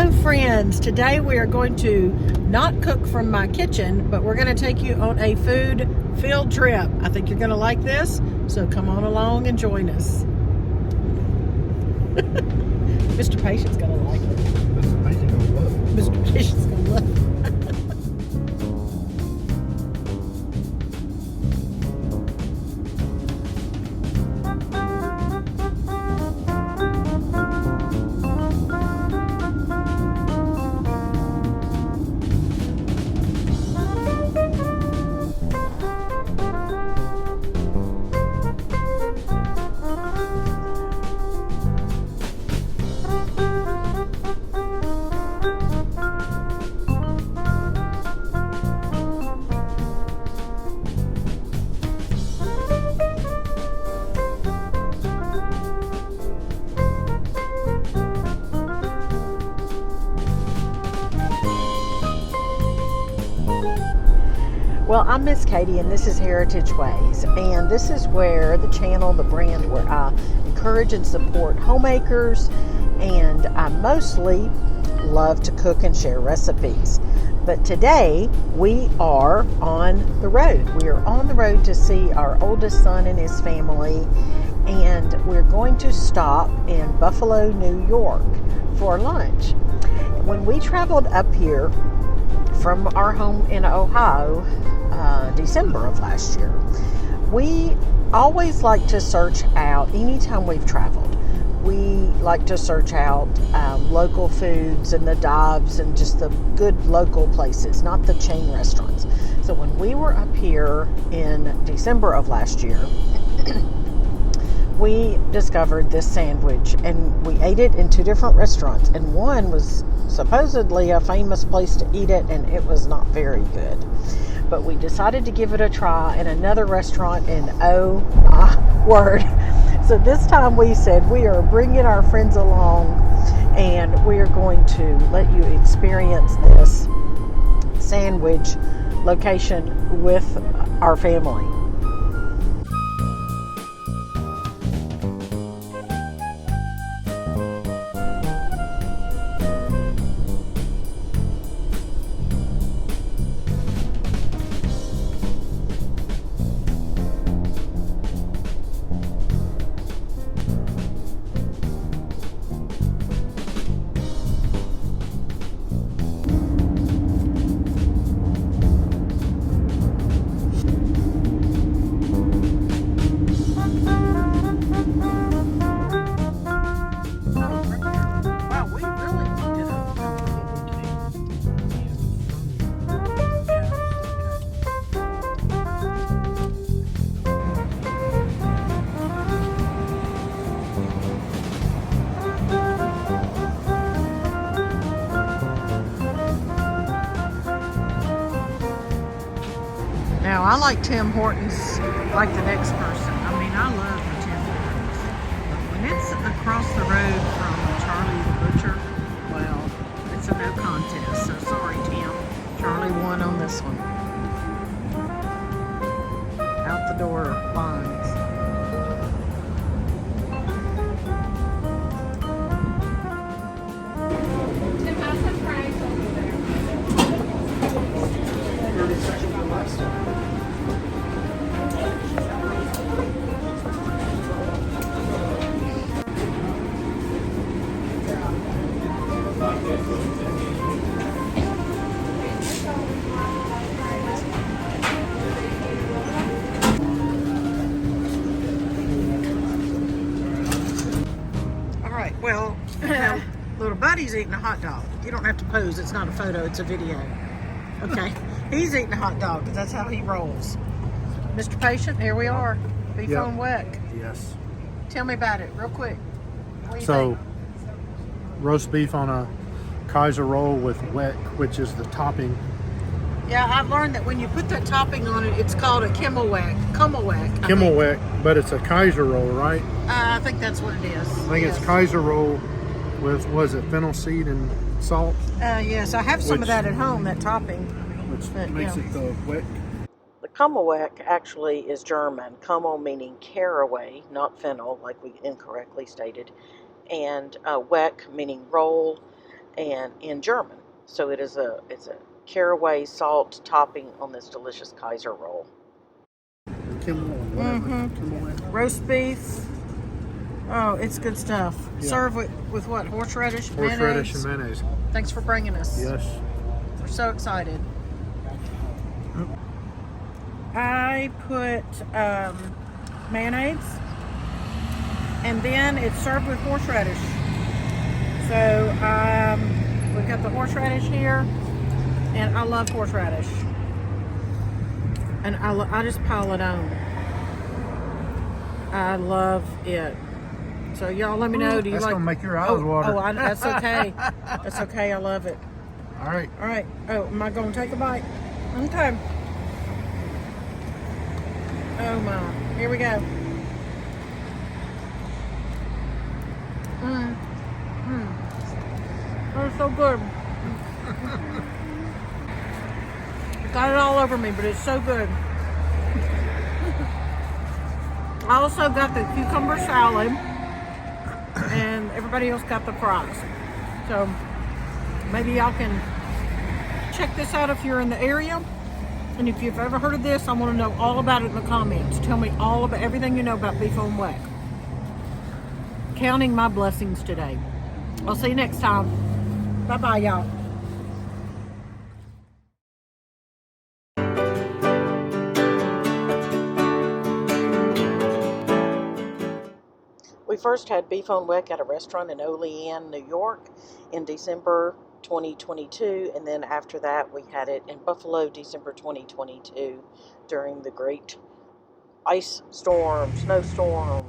Hello friends, today we are going to not cook from my kitchen, but we're going to take you on a food field trip. I think you're going to like this, so come on along and join us. Mr. Patient's going to like it. Mr. Patient's going to love it. Mr. Patient's going to love it. Well, I'm Miss Katie, and this is Heritage Ways, and this is where the channel, the brand, where I encourage and support homemakers, and I mostly love to cook and share recipes. But today, we are on the road. We are on the road to see our oldest son and his family, and we're going to stop in Buffalo, New York for lunch. When we traveled up here from our home in Ohio, December of last year, we always like to search out, anytime we've traveled, we like to search out local foods and the dives and just the good local places, not the chain restaurants. So when we were up here in December of last year, we discovered this sandwich, and we ate it in two different restaurants, and one was supposedly a famous place to eat it, and it was not very good. But we decided to give it a try in another restaurant, and oh my word. So this time we said we are bringing our friends along, and we are going to let you experience this sandwich location with our family. Now, I like Tim Hortons like the next person. I mean, I love the Tim Hortons. But when it's across the road from Charlie the Butcher, well, it's a no contest. So sorry, Tim. Charlie won on this one. Out the door lines. Tim has some fries over there. Alright, well, little buddy's eating a hot dog. You don't have to pose, it's not a photo, it's a video. Okay, he's eating a hot dog because that's how he rolls. Mr. Patient, here we are. Beef on weck. Yes. Tell me about it real quick. What do you So, think? roast beef on a Kaiser Roll with weck, which is the topping. Yeah, I've learned that when you put that topping on it, it's called a Kimmelweck. Kimmelweck, but it's a Kaiser Roll, right? I think that's what it is. I think it's Kaiser Roll with, was it fennel seed and salt? Yes, I have some of that at home, that topping. Which makes it the weck. The Kummelweck actually is German. Kummel meaning caraway, not fennel, like we incorrectly stated. And weck meaning roll. and in German. So it's a caraway salt topping on this delicious Kaiser roll. Roast beef. Oh, it's good stuff. Yeah. Serve with what? Horseradish, Horseradish mayonnaise? and mayonnaise. Thanks for bringing us. Yes. We're so excited. I put mayonnaise, and then it's served with horseradish. So we've got the horseradish here, and I love horseradish, and I just pile it on. I love it. So y'all, let me know. Do you That's like? gonna make your eyes water. That's okay. That's okay. I love it. All right. All right. Oh, am I gonna take a bite? Okay. Oh my. Here we go. Oh, it's so good. Got it all over me, but it's so good. I also got the cucumber salad, and everybody else got the fries. So maybe y'all can check this out if you're in the area. And if you've ever heard of this, I want to know all about it in the comments. Tell me all about everything you know about beef on weck. Counting my blessings today. I'll see you next time. Bye-bye, y'all. We first had beef on weck at a restaurant in Olean, New York in December 2022, and then after that we had it in Buffalo December 2022 during the great ice storm, snowstorm,